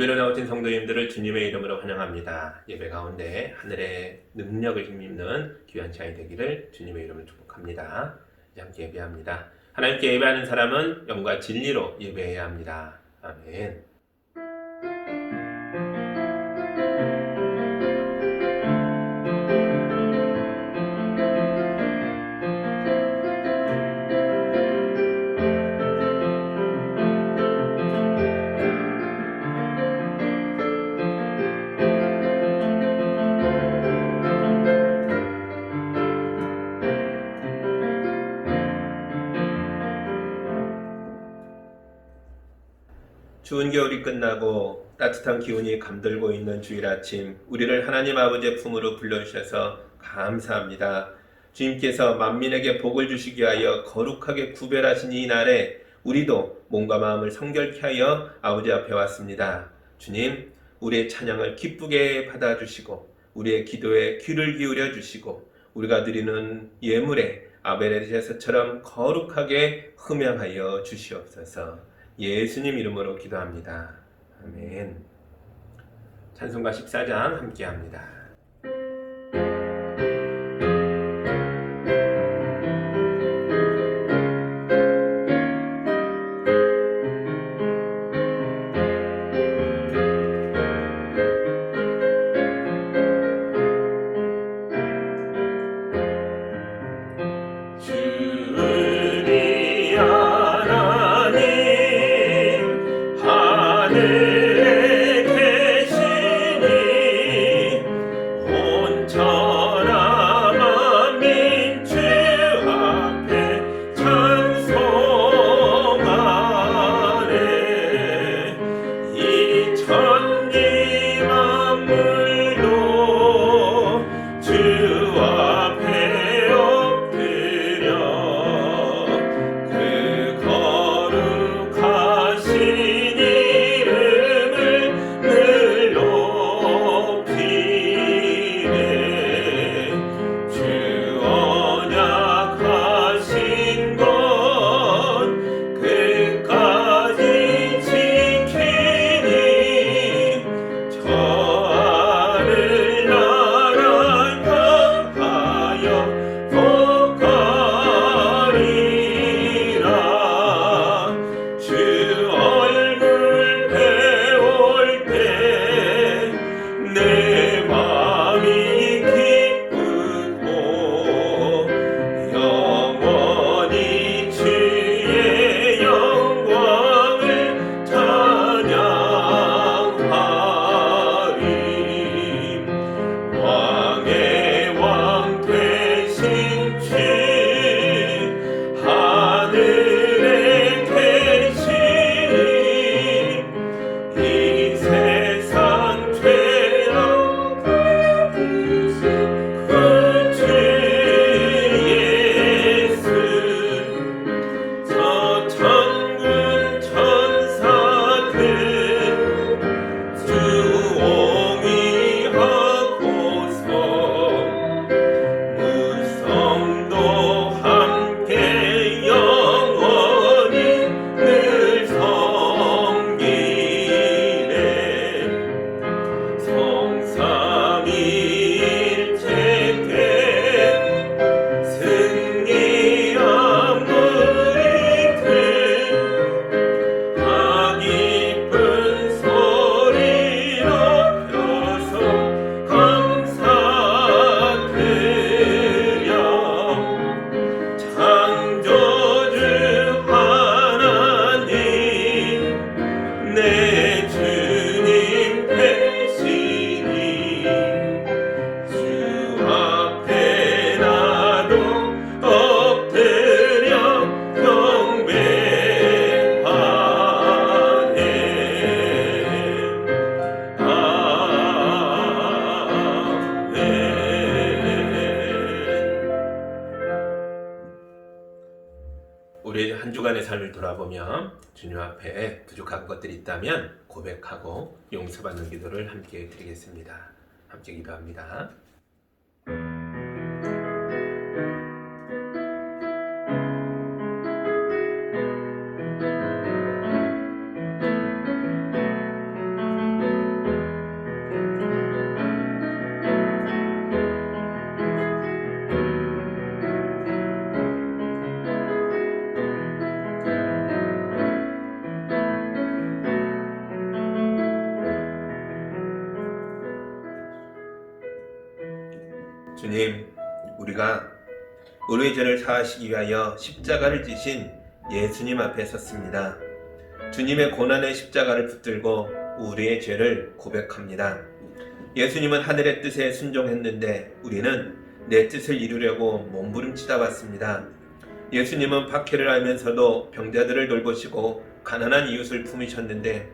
예배로 나오신 성도님들을 주님의 이름으로 환영합니다. 예배 가운데 하늘의 능력을 힘입는 귀한 시간이 되기를 주님의 이름으로 축복합니다. 이제 함께 예배합니다. 하나님께 예배하는 사람은 영과 진리로 예배해야 합니다. 아멘. 추운 겨울이 끝나고 따뜻한 기운이 감돌고 있는 주일 아침, 우리를 하나님 아버지의 품으로 불러주셔서 감사합니다. 주님께서 만민에게 복을 주시기 위하여 거룩하게 구별하신 이 날에 우리도 몸과 마음을 성결케 하여 아버지 앞에 왔습니다. 주님, 우리의 찬양을 기쁘게 받아주시고 우리의 기도에 귀를 기울여 주시고 우리가 드리는 예물에 아벨의 제사처럼 거룩하게 흠양하여 주시옵소서. 예수님 이름으로 기도합니다. 아멘. 찬송가 14장 함께합니다. 우리 한 주간의 삶을 돌아보며 주님 앞에 부족한 것들이 있다면 고백하고 용서받는 기도를 함께 드리겠습니다. 함께 기도합니다. 주님, 우리가 우리의 죄를 사하시기 위하여 십자가를 지신 예수님 앞에 섰습니다. 주님의 고난의 십자가를 붙들고 우리의 죄를 고백합니다. 예수님은 하늘의 뜻에 순종했는데 우리는 내 뜻을 이루려고 몸부림치다 왔습니다. 예수님은 박해를 알면서도 병자들을 돌보시고 가난한 이웃을 품으셨는데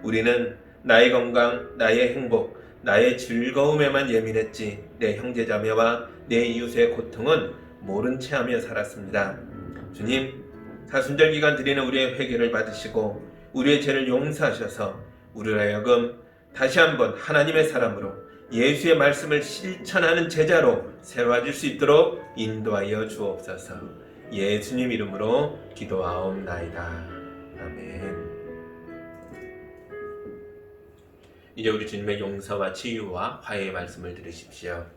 우리는 나의 건강, 나의 행복, 나의 즐거움에만 예민했지 내 형제자매와 내 이웃의 고통은 모른 채 하며 살았습니다. 주님, 사순절 기간 드리는 우리의 회개를 받으시고 우리의 죄를 용서하셔서 우리로 하여금 다시 한번 하나님의 사람으로 예수의 말씀을 실천하는 제자로 세워질 수 있도록 인도하여 주옵소서. 예수님 이름으로 기도하옵나이다. 아멘. 이제 우리 주님의 용서와 치유와 화해의 말씀을 들으십시오.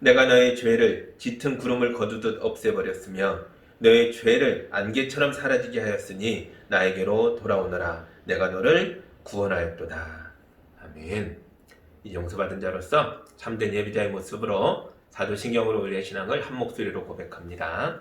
내가 너의 죄를 짙은 구름을 거두듯 없애버렸으며 너의 죄를 안개처럼 사라지게 하였으니 나에게로 돌아오너라. 내가 너를 구원하였도다. 아멘. 이 용서받은 자로서 참된 예비자의 모습으로 사도신경으로 우리의 신앙을 한 목소리로 고백합니다.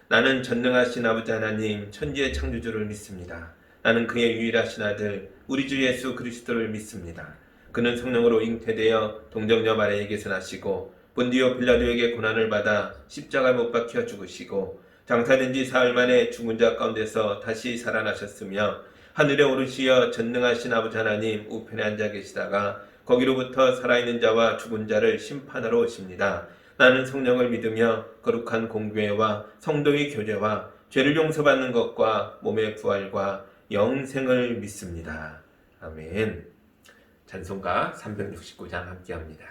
나는 전능하신 아버지 하나님 천지의 창조주를 믿습니다. 나는 그의 유일하신 아들 우리 주 예수 그리스도를 믿습니다. 그는 성령으로 잉태되어 동정녀 마리아에게서 나시고 본디오 빌라도에게 고난을 받아 십자가에 못 박혀 죽으시고 장사된 지 사흘 만에 죽은 자 가운데서 다시 살아나셨으며 하늘에 오르시어 전능하신 아버지 하나님 우편에 앉아 계시다가 거기로부터 살아있는 자와 죽은 자를 심판하러 오십니다. 나는 성령을 믿으며 거룩한 공교회와 성도의 교제와 죄를 용서받는 것과 몸의 부활과 영생을 믿습니다. 아멘. 찬송가 369장 함께합니다.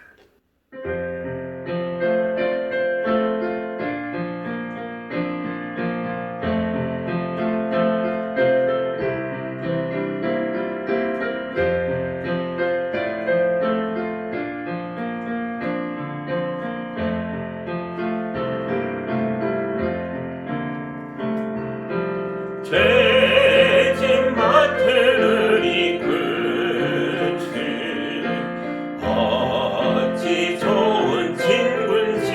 죄짐 맡을 이 끝을 어찌 좋은 친군지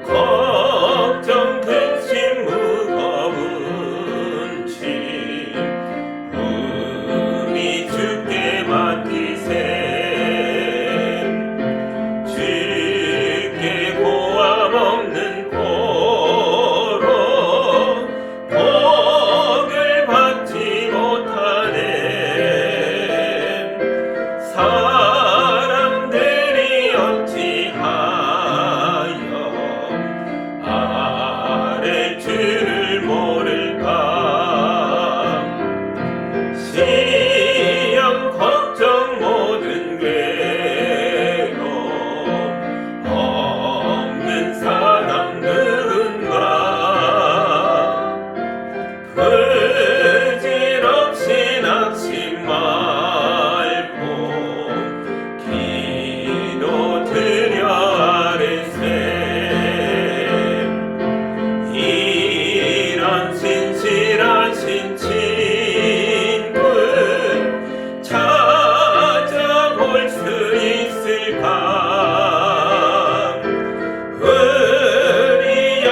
걱정 근심 무거운 짐 우리 주께 맡기세 주께 고함 없는 복을 받지 못하네. 사람들이 어찌하여 아랠 줄을 모를까. 시험 걱정 모든 괴로움 없는 사람 누군가. 부질없이 낙심 말고 기도드려 아뢰세. 이런 진실하신 친구 찾아볼 수 있을까. 우리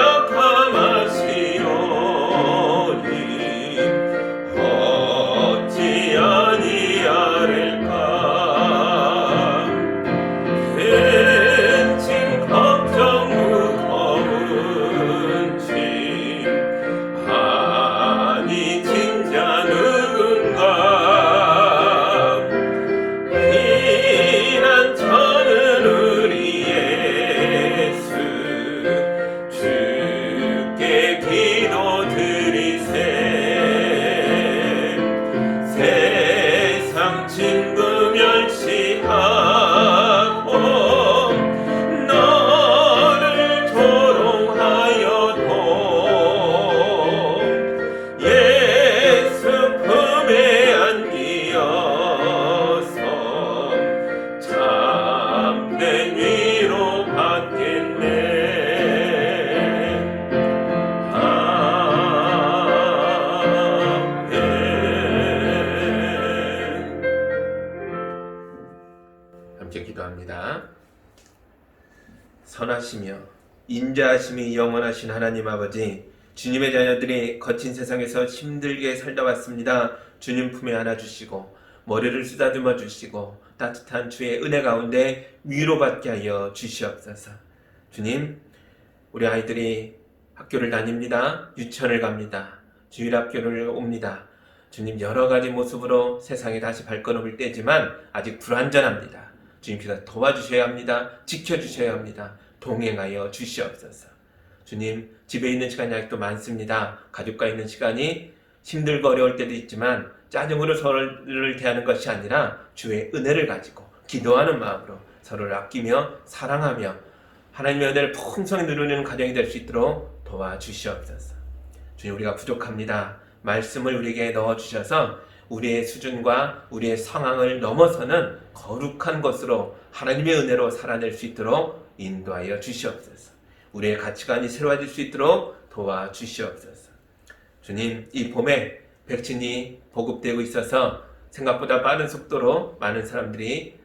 약함하시오니 어찌 아니하릴까. 근심 걱정 무거운 짐 아니 진짜 누군가. 피난처는 우리 예수 주께 기도드리세. 세상 친구 멸시하고 너를 조롱하여도 예수 품에 안기어서 참된 위로 받겠네. 아멘. 함께 기도합니다. 선하시며 인자하심이 영원하신 하나님 아버지, 주님의 자녀들이 거친 세상에서 힘들게 살다 왔습니다. 주님 품에 안아주시고 머리를 쓰다듬어 주시고 따뜻한 주의 은혜 가운데 위로받게 하여 주시옵소서. 주님, 우리 아이들이 학교를 다닙니다. 유치원을 갑니다. 주일학교를 옵니다. 주님, 여러 가지 모습으로 세상에 다시 발걸음을 떼지만 아직 불완전합니다. 주님께서 도와주셔야 합니다. 지켜주셔야 합니다. 동행하여 주시옵소서. 주님, 집에 있는 시간이 아직도 많습니다. 가족과 있는 시간이 힘들고 어려울 때도 있지만 짜증으로 서로를 대하는 것이 아니라 주의 은혜를 가지고 기도하는 마음으로 서로를 아끼며 사랑하며 하나님의 은혜를 풍성히 누리는 가정이 될 수 있도록 도와주시옵소서. 주님, 우리가 부족합니다. 말씀을 우리에게 넣어주셔서 우리의 수준과 우리의 상황을 넘어서는 거룩한 것으로 하나님의 은혜로 살아낼 수 있도록 인도하여 주시옵소서. 우리의 가치관이 새로워질 수 있도록 도와주시옵소서. 주님, 이 봄에 백신이 보급되고 있어서 생각보다 빠른 속도로 많은 사람들이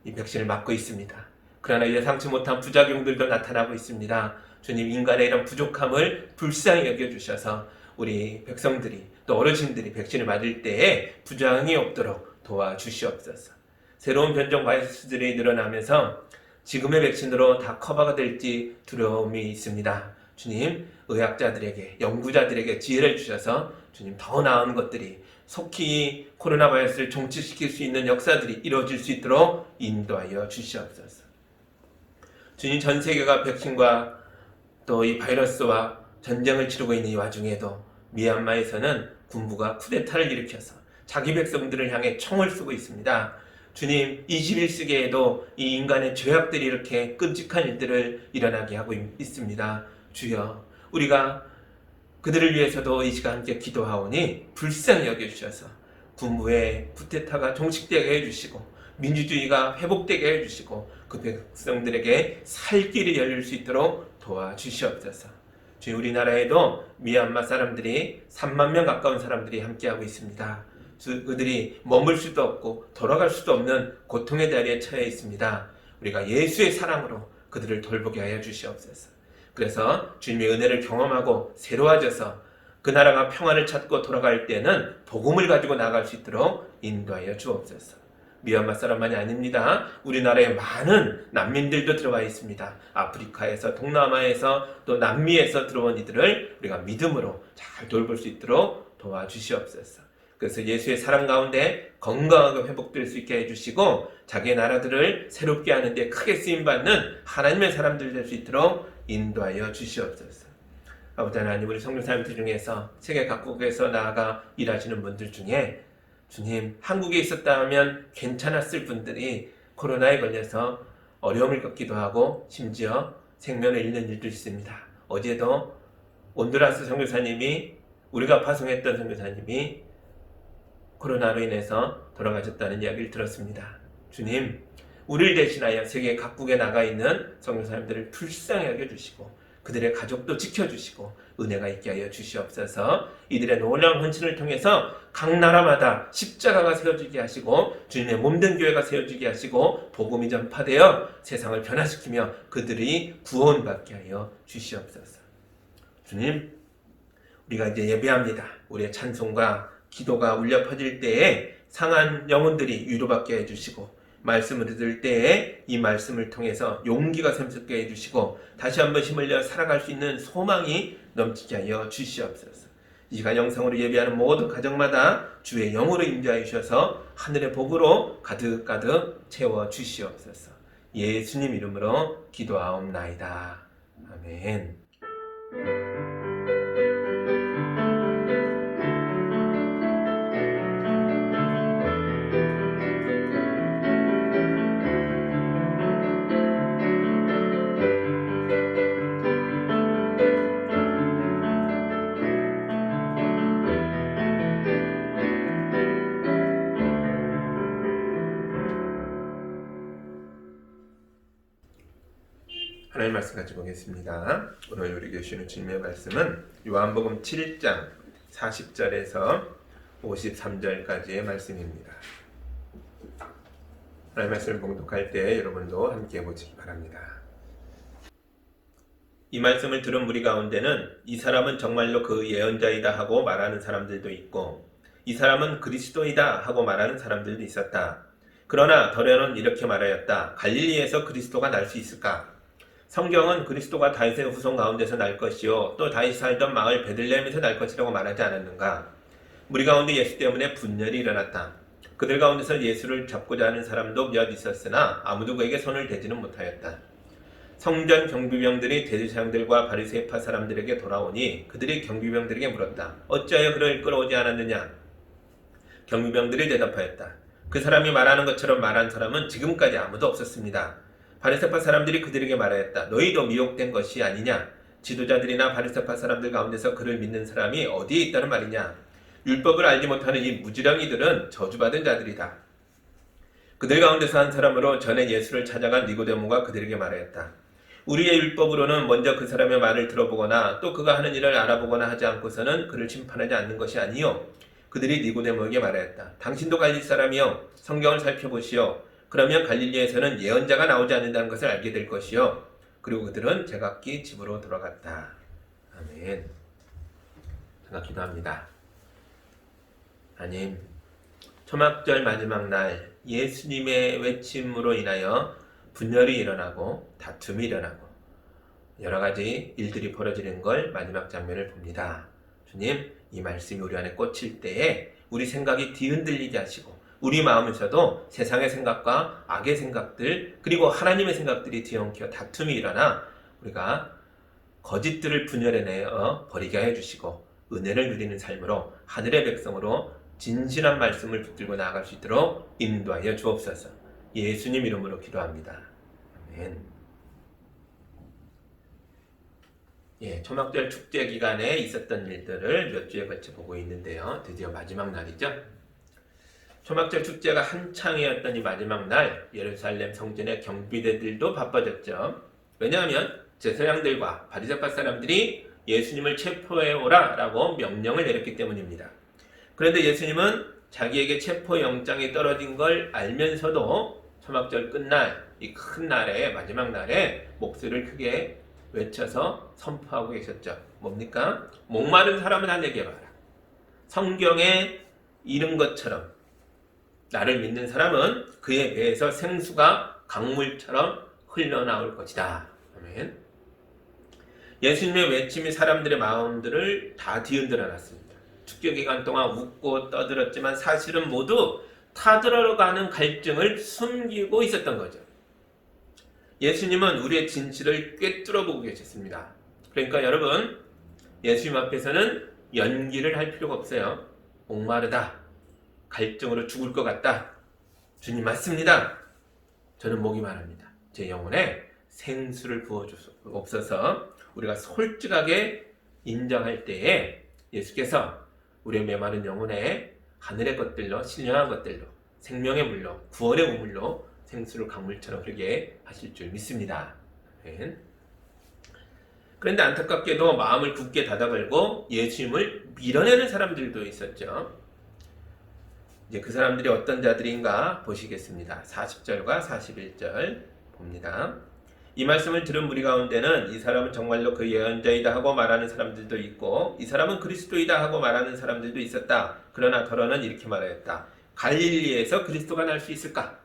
이 백신을 맞고 있습니다. 그러나 예상치 못한 부작용들도 나타나고 있습니다. 주님, 인간의 이런 부족함을 불쌍히 여겨주셔서 우리 백성들이 또 어르신들이 백신을 맞을 때에 부작용이 없도록 도와주시옵소서. 새로운 변종 바이러스들이 늘어나면서 지금의 백신으로 다 커버가 될지 두려움이 있습니다. 주님, 의학자들에게, 연구자들에게 지혜를 주셔서 주님, 더 나은 것들이 속히 코로나 바이러스를 종치시킬 수 있는 역사들이 이루어질 수 있도록 인도하여 주시옵소서. 주님, 전 세계가 백신과 또 이 바이러스와 전쟁을 치르고 있는 이 와중에도 미얀마에서는 군부가 쿠데타를 일으켜서 자기 백성들을 향해 총을 쏘고 있습니다. 주님, 21세기에도 이 인간의 죄악들이 이렇게 끔찍한 일들을 일어나게 하고 있습니다. 주여, 우리가 그들을 위해서도 이 시간 함께 기도하오니 불쌍히 여겨주셔서 군부의 쿠데타가 종식되게 해주시고 민주주의가 회복되게 해주시고 그 백성들에게 살 길이 열릴 수 있도록 도와주시옵소서. 주님, 우리나라에도 미얀마 사람들이 3만 명 가까운 사람들이 함께하고 있습니다. 그들이 머물 수도 없고 돌아갈 수도 없는 고통의 자리에 처해 있습니다. 우리가 예수의 사랑으로 그들을 돌보게 하여 주시옵소서. 그래서 주님의 은혜를 경험하고 새로워져서 그 나라가 평안을 찾고 돌아갈 때는 복음을 가지고 나갈 수 있도록 인도하여 주옵소서. 미얀마 사람만이 아닙니다. 우리나라에 많은 난민들도 들어와 있습니다. 아프리카에서, 동남아에서, 또 남미에서 들어온 이들을 우리가 믿음으로 잘 돌볼 수 있도록 도와주시옵소서. 그래서 예수의 사랑 가운데 건강하게 회복될 수 있게 해주시고 자기의 나라들을 새롭게 하는 데 크게 쓰임받는 하나님의 사람들 될 수 있도록 인도하여 주시옵소서. 아버지 하나님, 우리 성도사님들 중에서 세계 각국에서 나아가 일하시는 분들 중에 주님, 한국에 있었다 하면 괜찮았을 분들이 코로나에 걸려서 어려움을 겪기도 하고 심지어 생명을 잃는 일도 있습니다. 어제도 온두라스 선교사님이, 우리가 파송했던 선교사님이 코로나로 인해서 돌아가셨다는 이야기를 들었습니다. 주님, 우리를 대신하여 세계 각국에 나가 있는 선교사님들을 불쌍히 여겨주시고 그들의 가족도 지켜주시고 은혜가 있게 하여 주시옵소서. 이들의 놀라운 헌신을 통해서 각 나라마다 십자가가 세워지게 하시고 주님의 몸된 교회가 세워지게 하시고 복음이 전파되어 세상을 변화시키며 그들이 구원받게 하여 주시옵소서. 주님, 우리가 이제 예배합니다. 우리의 찬송과 기도가 울려 퍼질 때에 상한 영혼들이 위로받게 해주시고 말씀을 들을 때에 이 말씀을 통해서 용기가 샘솟게 해주시고 다시 한번 힘을 내어 살아갈 수 있는 소망이 넘치게 하여 주시옵소서. 이 시간 영상으로 예배하는 모든 가정마다 주의 영으로 임재하여 주셔서 하늘의 복으로 가득가득 채워 주시옵소서. 예수님 이름으로 기도하옵나이다. 아멘. 하나님 말씀 가지고 보겠습니다. 오늘 우리 교시는 주님의 말씀은 요한복음 7장 40절에서 53절까지의 말씀입니다. 하나님 말씀을 봉독할 때 여러분도 함께 해보시기 바랍니다. 이 말씀을 들은 무리 가운데는 이 사람은 정말로 그 예언자이다 하고 말하는 사람들도 있고 이 사람은 그리스도이다 하고 말하는 사람들도 있었다. 그러나 더러는 이렇게 말하였다. 갈릴리에서 그리스도가 날 수 있을까? 성경은 그리스도가 다윗의 후손 가운데서 날 것이요 또 다윗이 살던 마을 베들레헴에서 날 것이라고 말하지 않았는가? 무리 가운데 예수 때문에 분열이 일어났다. 그들 가운데서 예수를 잡고자 하는 사람도 몇 있었으나 아무도 그에게 손을 대지는 못하였다. 성전 경비병들이 대제사장들과 바리새파 사람들에게 돌아오니 그들이 경비병들에게 물었다. 어찌하여 그를 끌어오지 않았느냐? 경비병들이 대답하였다. 그 사람이 말하는 것처럼 말한 사람은 지금까지 아무도 없었습니다. 바리새파 사람들이 그들에게 말하였다. 너희도 미혹된 것이 아니냐? 지도자들이나 바리새파 사람들 가운데서 그를 믿는 사람이 어디에 있다는 말이냐? 율법을 알지 못하는 이 무지렁이들은 저주받은 자들이다. 그들 가운데서 한 사람으로 전에 예수를 찾아간 니고데모가 그들에게 말하였다. 우리의 율법으로는 먼저 그 사람의 말을 들어보거나 또 그가 하는 일을 알아보거나 하지 않고서는 그를 심판하지 않는 것이 아니요. 그들이 니고데모에게 말하였다. 당신도 갈릴 사람이요 성경을 살펴보시오. 그러면 갈릴리에서는 예언자가 나오지 않는다는 것을 알게 될 것이요. 그리고 그들은 제각기 집으로 돌아갔다. 아멘. 제가 기도합니다. 하나님, 초막절 마지막 날 예수님의 외침으로 인하여 분열이 일어나고 다툼이 일어나고 여러 가지 일들이 벌어지는 걸 마지막 장면을 봅니다. 주님, 이 말씀이 우리 안에 꽂힐 때에 우리 생각이 뒤흔들리게 하시고 우리 마음에서도 세상의 생각과 악의 생각들 그리고 하나님의 생각들이 뒤엉켜 다툼이 일어나 우리가 거짓들을 분열해내어 버리게 해주시고 은혜를 누리는 삶으로 하늘의 백성으로 진실한 말씀을 붙들고 나아갈 수 있도록 인도하여 주옵소서. 예수님 이름으로 기도합니다. 아멘. 초막절 축제 기간에 있었던 일들을 몇 주에 걸쳐 보고 있는데요. 드디어 마지막 날이죠. 초막절 축제가 한창이었던 이 마지막 날 예루살렘 성전의 경비대들도 바빠졌죠. 왜냐하면 제사장들과 바리새파 사람들이 예수님을 체포해 오라 라고 명령을 내렸기 때문입니다. 그런데 예수님은 자기에게 체포영장이 떨어진 걸 알면서도 초막절 끝날 이 큰 날에 마지막 날에 목소리를 크게 외쳐서 선포하고 계셨죠. 뭡니까? 목마른 사람은 다 내게 와라. 성경에 이른 것처럼 나를 믿는 사람은 그의 배에서 생수가 강물처럼 흘러나올 것이다. 아멘. 예수님의 외침이 사람들의 마음들을 다 뒤흔들어 놨습니다. 축제 기간 동안 웃고 떠들었지만 사실은 모두 타들어가는 갈증을 숨기고 있었던 거죠. 예수님은 우리의 진실을 꿰뚫어 보고 계셨습니다. 그러니까 여러분, 예수님 앞에서는 연기를 할 필요가 없어요. 목마르다, 갈증으로 죽을 것 같다, 주님 맞습니다, 저는 목이 마릅니다, 제 영혼에 생수를 부어주옵소서. 우리가 솔직하게 인정할 때에 예수께서 우리의 메마른 영혼에 하늘의 것들로, 신령한 것들로, 생명의 물로, 구원의 우물로 생수를 강물처럼 흐르게 하실 줄 믿습니다. 그런데 안타깝게도 마음을 굳게 닫아걸고 예수님을 밀어내는 사람들도 있었죠. 이제 그 사람들이 어떤 자들인가 보시겠습니다. 40절과 41절 봅니다. 이 말씀을 들은 무리 가운데는 이 사람은 정말로 그 예언자이다 하고 말하는 사람들도 있고 이 사람은 그리스도이다 하고 말하는 사람들도 있었다. 그러나 더러는 이렇게 말하였다. 갈릴리에서 그리스도가 날 수 있을까?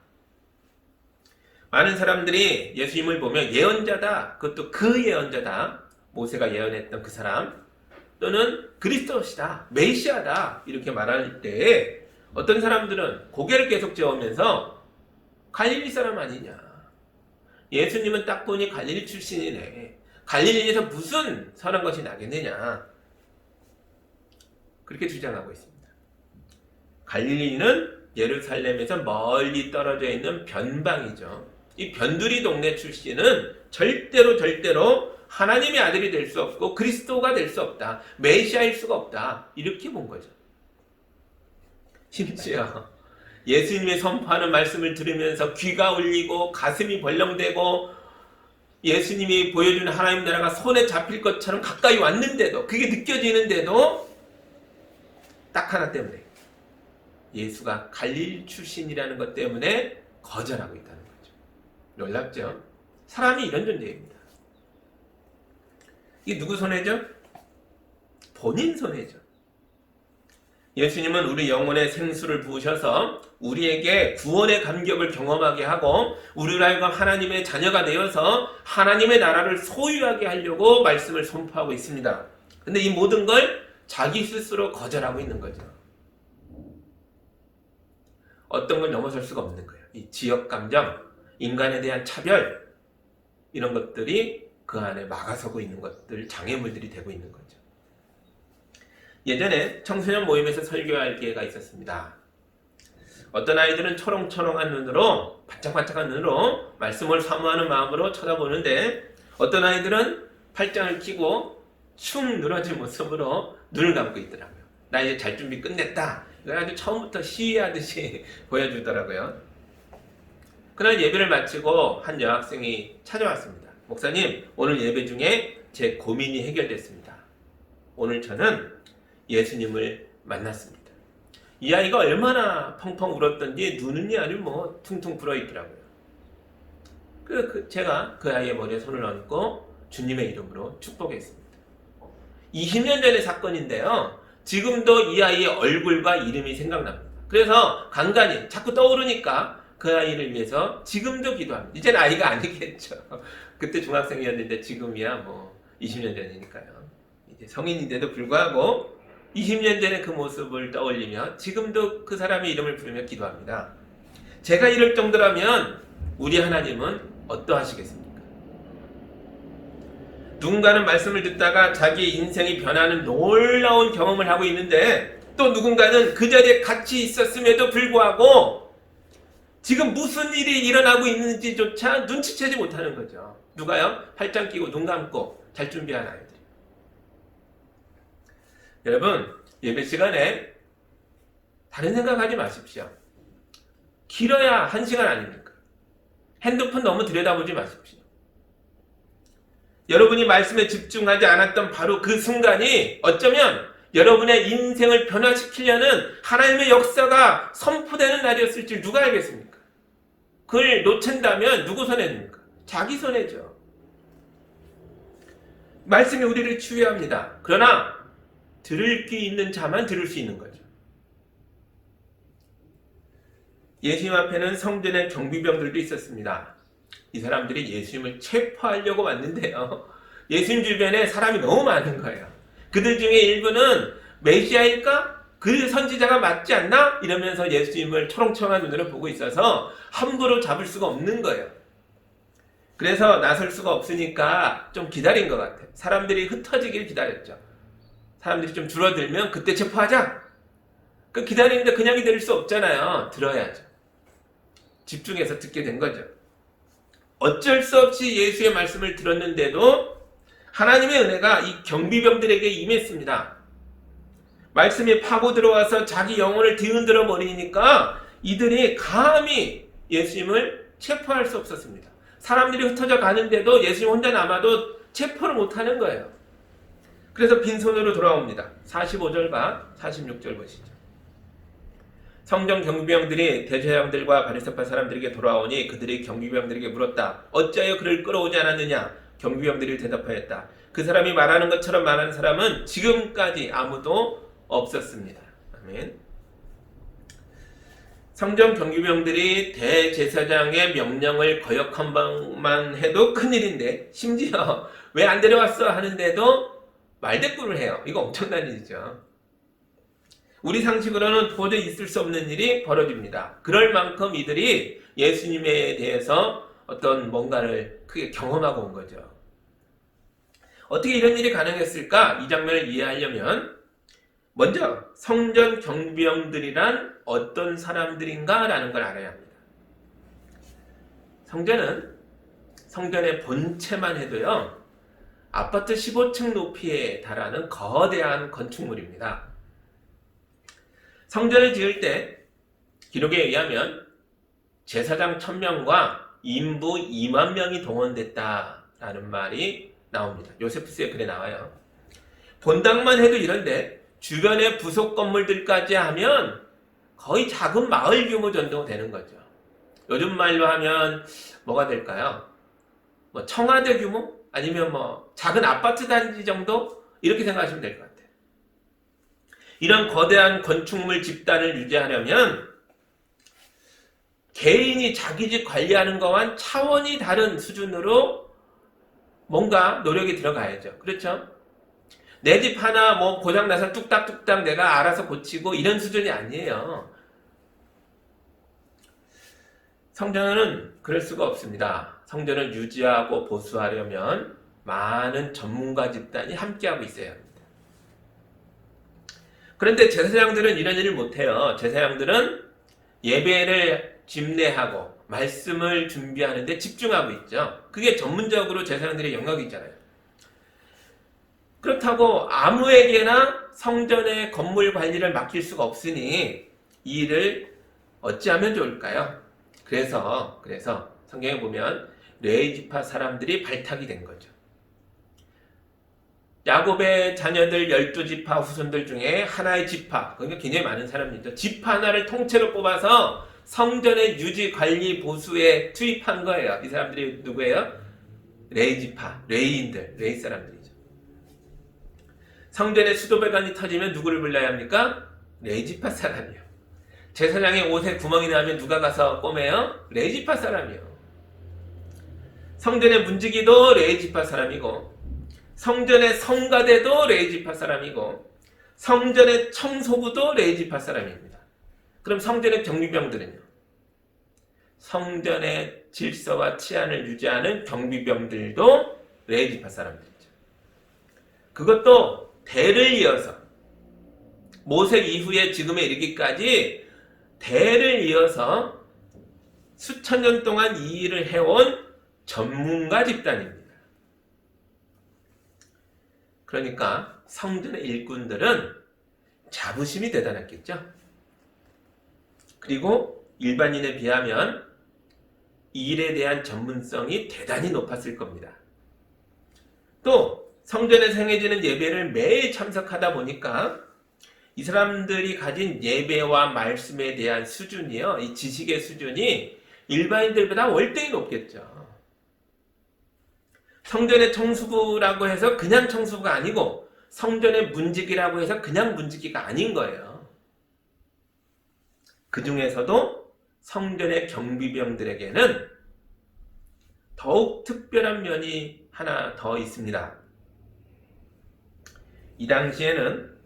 많은 사람들이 예수님을 보면 예언자다, 그것도 그 예언자다, 모세가 예언했던 그 사람, 또는 그리스도시다, 메시아다 이렇게 말할 때 어떤 사람들은 고개를 계속 저으면서 갈릴리 사람 아니냐, 예수님은 딱 보니 갈릴리 출신이네, 갈릴리에서 무슨 선한 것이 나겠느냐, 그렇게 주장하고 있습니다. 갈릴리는 예루살렘에서 멀리 떨어져 있는 변방이죠. 이 변두리 동네 출신은 절대로 하나님의 아들이 될 수 없고 그리스도가 될 수 없다, 메시아일 수가 없다, 이렇게 본 거죠. 심지어 예수님의 선포하는 말씀을 들으면서 귀가 울리고 가슴이 벌렁대고 예수님이 보여주는 하나님 나라가 손에 잡힐 것처럼 가까이 왔는데도, 그게 느껴지는데도 딱 하나 때문에, 예수가 갈릴리 출신이라는 것 때문에 거절하고 있다는 거죠. 놀랍죠? 사람이 이런 존재입니다. 이게 누구 손해죠? 본인 손해죠. 예수님은 우리 영혼에 생수를 부으셔서 우리에게 구원의 감격을 경험하게 하고 우리를 하여금 하나님의 자녀가 되어서 하나님의 나라를 소유하게 하려고 말씀을 선포하고 있습니다. 근데 이 모든 걸 자기 스스로 거절하고 있는 거죠. 어떤 걸 넘어설 수가 없는 거예요. 이 지역감정, 인간에 대한 차별, 이런 것들이 그 안에 막아서고 있는 것들, 장애물들이 되고 있는 거죠. 예전에 청소년 모임에서 설교할 기회가 있었습니다. 어떤 아이들은 초롱초롱한 눈으로, 반짝반짝한 눈으로 말씀을 사모하는 마음으로 쳐다보는데 어떤 아이들은 팔짱을 끼고 축 늘어진 모습으로 눈을 감고 있더라고요. 나 이제 잘 준비 끝냈다. 이걸 아주 처음부터 시위하듯이 보여주더라고요. 그날 예배를 마치고 한 여학생이 찾아왔습니다. 목사님, 오늘 예배 중에 제 고민이 해결됐습니다. 오늘 저는 예수님을 만났습니다. 이 아이가 얼마나 펑펑 울었던지 눈은이 아주 뭐 퉁퉁 불어있더라고요. 제가 그 아이의 머리에 손을 얹고 주님의 이름으로 축복했습니다. 20년 전의 사건인데요. 지금도 이 아이의 얼굴과 이름이 생각납니다. 그래서 간간히 자꾸 떠오르니까 그 아이를 위해서 지금도 기도합니다. 이제는 아이가 아니겠죠. 그때 중학생이었는데 지금이야 뭐 20년 전이니까요. 이제 성인인데도 불구하고 20년 전의 그 모습을 떠올리며 지금도 그 사람의 이름을 부르며 기도합니다. 제가 이럴 정도라면 우리 하나님은 어떠하시겠습니까? 누군가는 말씀을 듣다가 자기 인생이 변하는 놀라운 경험을 하고 있는데 또 누군가는 그 자리에 같이 있었음에도 불구하고 지금 무슨 일이 일어나고 있는지조차 눈치채지 못하는 거죠. 누가요? 팔짱 끼고 눈 감고 잘 준비한 아이들. 여러분, 예배 시간에 다른 생각하지 마십시오. 길어야 1시간 아닙니까? 핸드폰 너무 들여다보지 마십시오. 여러분이 말씀에 집중하지 않았던 바로 그 순간이 어쩌면 여러분의 인생을 변화시키려는 하나님의 역사가 선포되는 날이었을 줄 누가 알겠습니까? 그걸 놓친다면 누구 손해입니까? 자기 손해죠. 말씀이 우리를 치유합니다. 그러나 들을 귀 있는 자만 들을 수 있는 거죠. 예수님 앞에는 성전의 경비병들도 있었습니다. 이 사람들이 예수님을 체포하려고 왔는데요. 예수님 주변에 사람이 너무 많은 거예요. 그들 중에 일부는 메시아일까? 그 선지자가 맞지 않나? 이러면서 예수님을 초롱초롱한 눈으로 보고 있어서 함부로 잡을 수가 없는 거예요. 그래서 나설 수가 없으니까 좀 기다린 것 같아요. 사람들이 흩어지길 기다렸죠. 사람들이 좀 줄어들면 그때 체포하자. 그 기다리는데 그냥 기다릴 수 없잖아요. 들어야죠. 집중해서 듣게 된 거죠. 어쩔 수 없이 예수의 말씀을 들었는데도 하나님의 은혜가 이 경비병들에게 임했습니다. 말씀이 파고 들어와서 자기 영혼을 뒤흔들어 버리니까 이들이 감히 예수님을 체포할 수 없었습니다. 사람들이 흩어져 가는데도 예수님 혼자 남아도 체포를 못하는 거예요. 그래서 빈손으로 돌아옵니다. 45절과 46절 보시죠. 성전 경비병들이 대제사장들과 바리새파 사람들에게 돌아오니 그들이 경비병들에게 물었다. 어찌하여 그를 끌어오지 않았느냐? 경비병들이 대답하였다. 그 사람이 말하는 것처럼 말하는 사람은 지금까지 아무도 없었습니다. 아멘. 성전 경비병들이 대제사장의 명령을 거역한 해도 큰일인데 심지어 왜 안 데려왔어 하는데도 말대꾸를 해요. 이거 엄청난 일이죠. 우리 상식으로는 도저히 있을 수 없는 일이 벌어집니다. 그럴 만큼 이들이 예수님에 대해서 어떤 뭔가를 크게 경험하고 온 거죠. 어떻게 이런 일이 가능했을까? 이 장면을 이해하려면 먼저 성전 경비병들이란 어떤 사람들인가라는 걸 알아야 합니다. 성전의 본체만 해도요, 아파트 15층 높이에 달하는 거대한 건축물입니다. 성전을 지을 때 기록에 의하면 제사장 1000명과 인부 2만 명이 동원됐다라는 말이 나옵니다. 요세푸스의 글에 나와요. 본당만 해도 이런데 주변의 부속 건물들까지 하면 거의 작은 마을 규모 정도 되는 거죠. 요즘 말로 하면 뭐가 될까요? 뭐 청와대 규모? 아니면 뭐 작은 아파트 단지 정도 이렇게 생각하시면 될 것 같아요. 이런 거대한 건축물 집단을 유지하려면 개인이 자기 집 관리하는 거와는 차원이 다른 수준으로 뭔가 노력이 들어가야죠. 그렇죠? 내 집 하나 뭐 고장나서 뚝딱뚝딱 내가 알아서 고치고 이런 수준이 아니에요. 성전은 그럴 수가 없습니다. 성전을 유지하고 보수하려면 많은 전문가 집단이 함께하고 있어야 합니다. 그런데 제사장들은 이런 일을 못해요. 제사장들은 예배를 집례하고 말씀을 준비하는 데 집중하고 있죠. 그게 전문적으로 제사장들의 영역이잖아요. 그렇다고 아무에게나 성전의 건물 관리를 맡길 수가 없으니 이 일을 어찌하면 좋을까요? 그래서 성경에 보면 레위 지파 사람들이 발탁이 된 거죠. 야곱의 자녀들 12지파 후손들 중에 하나의 지파, 그러니까 굉장히 많은 사람이죠. 지파 하나를 통째로 뽑아서 성전의 유지, 관리, 보수에 투입한 거예요. 이 사람들이 누구예요? 레위 지파, 레위인들, 레위 사람들이죠. 성전의 수도배관이 터지면 누구를 불러야 합니까? 레위 지파 사람이요. 제사장의 옷에 구멍이 나면 누가 가서 꼬매요? 레위 지파 사람이요. 성전의 문지기도 레위 지파 사람이고, 성전의 성가대도 레위 지파 사람이고, 성전의 청소부도 레위 지파 사람입니다. 그럼 성전의 경비병들은요? 성전의 질서와 치안을 유지하는 경비병들도 레위 지파 사람들이죠. 그것도 대를 이어서 모세 이후에 지금에 이르기까지 대를 이어서 수천 년 동안 이 일을 해온 전문가 집단입니다. 그러니까 성전의 일꾼들은 자부심이 대단했겠죠. 그리고 일반인에 비하면 이 일에 대한 전문성이 대단히 높았을 겁니다. 또 성전에서 행해지는 예배를 매일 참석하다 보니까 이 사람들이 가진 예배와 말씀에 대한 수준이요, 이 지식의 수준이 일반인들보다 월등히 높겠죠. 성전의 청수부라고 해서 그냥 청수부가 아니고 성전의 문지기라고 해서 그냥 문지기가 아닌 거예요. 그 중에서도 성전의 경비병들에게는 더욱 특별한 면이 하나 더 있습니다. 이 당시에는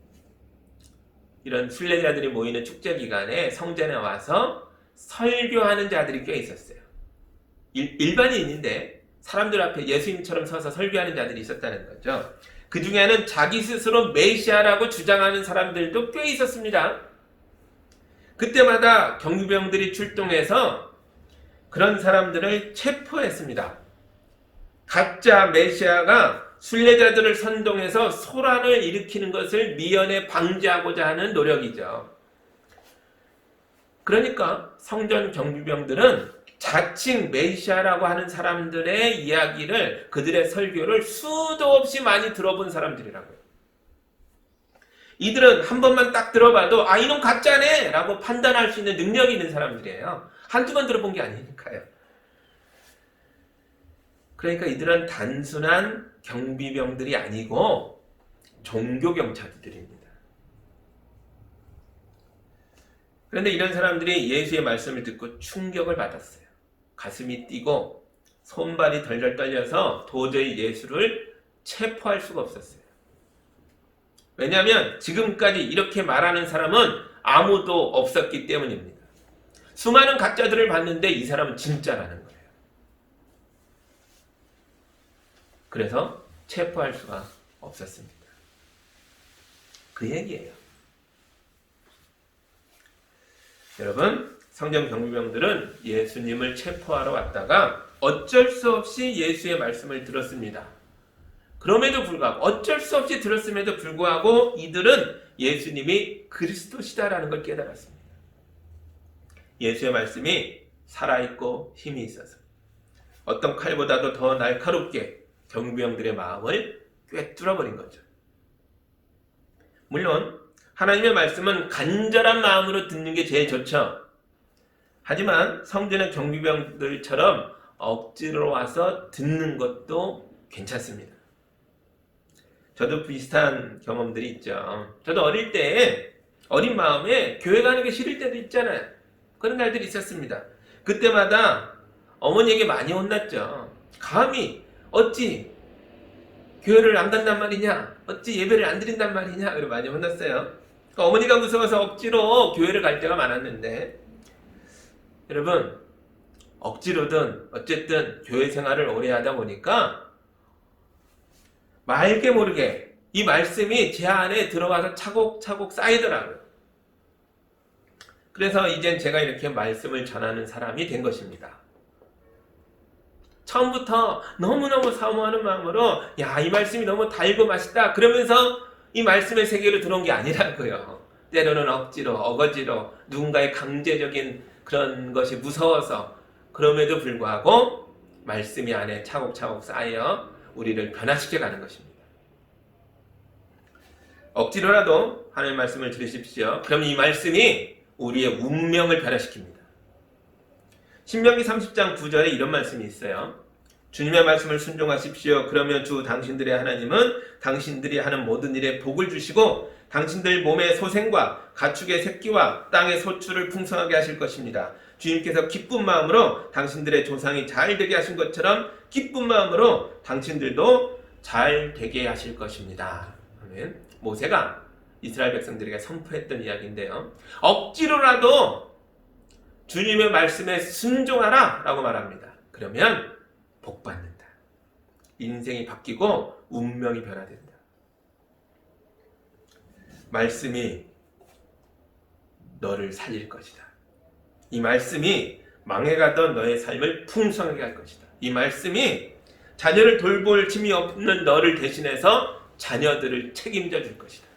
이런 순례자들이 모이는 축제 기간에 성전에 와서 설교하는 자들이 꽤 있었어요. 일반인인데 사람들 앞에 예수님처럼 서서 설교하는 자들이 있었다는 거죠. 그 중에는 자기 스스로 메시아라고 주장하는 사람들도 꽤 있었습니다. 그때마다 경비병들이 출동해서 그런 사람들을 체포했습니다. 가짜 메시아가 순례자들을 선동해서 소란을 일으키는 것을 미연에 방지하고자 하는 노력이죠. 그러니까 성전 경비병들은 자칭 메시아라고 하는 사람들의 이야기를, 그들의 설교를 수도 없이 많이 들어본 사람들이라고요. 이들은 한 번만 딱 들어봐도 아, 이놈 가짜네 라고 판단할 수 있는 능력이 있는 사람들이에요. 한두 번 들어본 게 아니니까요. 그러니까 이들은 단순한 경비병들이 아니고 종교경찰들입니다. 그런데 이런 사람들이 예수의 말씀을 듣고 충격을 받았어요. 가슴이 뛰고 손발이 덜덜 떨려서 도저히 예수를 체포할 수가 없었어요. 왜냐하면 지금까지 이렇게 말하는 사람은 아무도 없었기 때문입니다. 수많은 가짜들을 봤는데 이 사람은 진짜라는 거예요. 그래서 체포할 수가 없었습니다. 그 얘기예요. 여러분, 성전 경비병들은 예수님을 체포하러 왔다가 어쩔 수 없이 예수의 말씀을 들었습니다. 그럼에도 불구하고, 어쩔 수 없이 들었음에도 불구하고 이들은 예수님이 그리스도시다라는 걸 깨달았습니다. 예수의 말씀이 살아있고 힘이 있어서 어떤 칼보다도 더 날카롭게 경비병들의 마음을 꿰뚫어버린 거죠. 물론 하나님의 말씀은 간절한 마음으로 듣는 게 제일 좋죠. 하지만 성전의 경비병들처럼 억지로 와서 듣는 것도 괜찮습니다. 저도 비슷한 경험들이 있죠. 저도 어릴 때 어린 마음에 교회 가는 게 싫을 때도 있잖아요. 그런 날들이 있었습니다. 그때마다 어머니에게 많이 혼났죠. 감히 어찌 교회를 안 간단 말이냐, 어찌 예배를 안 드린단 말이냐, 그리고 많이 혼났어요. 그러니까 어머니가 무서워서 억지로 교회를 갈 때가 많았는데, 여러분 억지로든 어쨌든 교회 생활을 오래 하다 보니까 말게 모르게 이 말씀이 제 안에 들어가서 차곡차곡 쌓이더라고요. 그래서 이젠 제가 이렇게 말씀을 전하는 사람이 된 것입니다. 처음부터 너무너무 사모하는 마음으로 야, 이 말씀이 너무 달고 맛있다 그러면서 이 말씀의 세계로 들어온 게 아니라고요. 때로는 억지로 어거지로 누군가의 강제적인 그런 것이 무서워서, 그럼에도 불구하고 말씀이 안에 차곡차곡 쌓여 우리를 변화시켜 가는 것입니다. 억지로라도 하나님의 말씀을 들으십시오. 그럼 이 말씀이 우리의 운명을 변화시킵니다. 신명기 30장 9절에 이런 말씀이 있어요. 주님의 말씀을 순종하십시오. 그러면 주 당신들의 하나님은 당신들이 하는 모든 일에 복을 주시고 당신들 몸의 소생과 가축의 새끼와 땅의 소출을 풍성하게 하실 것입니다. 주님께서 기쁜 마음으로 당신들의 조상이 잘 되게 하신 것처럼 기쁜 마음으로 당신들도 잘 되게 하실 것입니다. 아멘. 모세가 이스라엘 백성들에게 선포했던 이야기인데요. 억지로라도 주님의 말씀에 순종하라 라고 말합니다. 그러면 복 받는다. 인생이 바뀌고 운명이 변화된다. 말씀이 너를 살릴 것이다. 이 말씀이 망해가던 너의 삶을 풍성하게 할 것이다. 이 말씀이 자녀를 돌볼 힘이 없는 너를 대신해서 자녀들을 책임져 줄 것이다.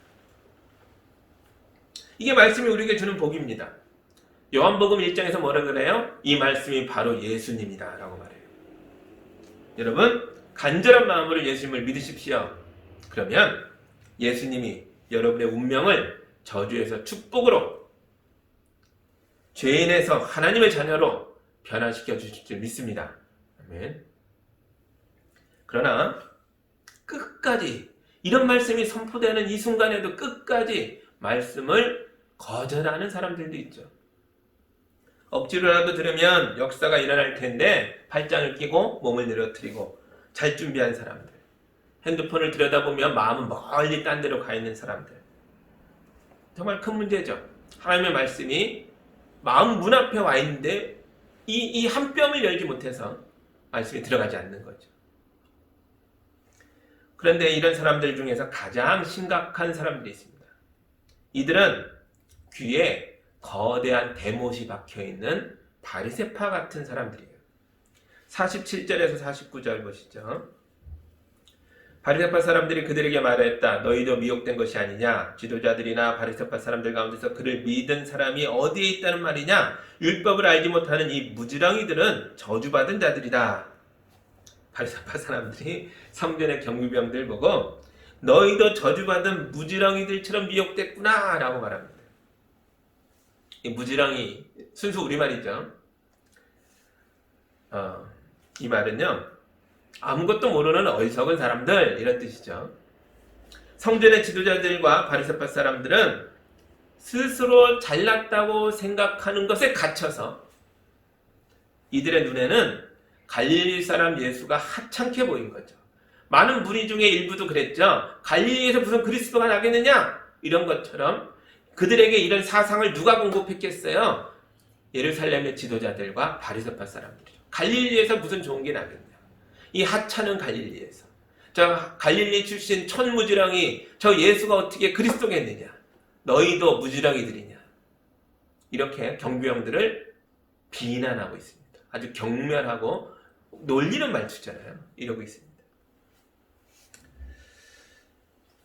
이게 말씀이 우리에게 주는 복입니다. 요한복음 1장에서 뭐라 그래요? 이 말씀이 바로 예수님이다 라고 말해요. 여러분 간절한 마음으로 예수님을 믿으십시오. 그러면 예수님이 여러분의 운명을 저주에서 축복으로, 죄인에서 하나님의 자녀로 변화시켜 주실 줄 믿습니다. 아멘. 그러나 끝까지 이런 말씀이 선포되는 이 순간에도 끝까지 말씀을 거절하는 사람들도 있죠. 억지로라도 들으면 역사가 일어날 텐데 팔짱을 끼고 몸을 늘어뜨리고 잘 준비한 사람들, 핸드폰을 들여다보면 마음은 멀리 딴 데로 가 있는 사람들, 정말 큰 문제죠. 하나님의 말씀이 마음 문 앞에 와 있는데 이 한 뼘을 열지 못해서 말씀이 들어가지 않는 거죠. 그런데 이런 사람들 중에서 가장 심각한 사람들이 있습니다. 이들은 귀에 거대한 대못이 박혀있는 바리새파 같은 사람들이에요. 47절에서 49절 보시죠. 바리새파 사람들이 그들에게 말했다. 너희도 미혹된 것이 아니냐? 지도자들이나 바리새파 사람들 가운데서 그를 믿은 사람이 어디에 있다는 말이냐? 율법을 알지 못하는 이 무지렁이들은 저주받은 자들이다. 바리새파 사람들이 성전의 경비병들 보고 너희도 저주받은 무지렁이들처럼 미혹됐구나 라고 말합니다. 이 무지렁이 순수 우리말이죠. 이 말은요, 아무것도 모르는 어리석은 사람들 이런 뜻이죠. 성전의 지도자들과 바리새파 사람들은 스스로 잘났다고 생각하는 것에 갇혀서 이들의 눈에는 갈릴리 사람 예수가 하찮게 보인 거죠. 많은 무리 중에 일부도 그랬죠. 갈릴리에서 무슨 그리스도가 나겠느냐? 이런 것처럼 그들에게 이런 사상을 누가 공급했겠어요? 예루살렘의 지도자들과 바리새파 사람들이죠. 갈릴리에서 무슨 좋은 게 나겠냐? 이 하찮은 갈릴리에서 저 갈릴리 출신 천무지렁이 저 예수가 어떻게 그리스도겠느냐? 너희도 무지렁이들이냐? 이렇게 경비병들을 비난하고 있습니다. 아주 경멸하고 놀리는 말투잖아요. 이러고 있습니다.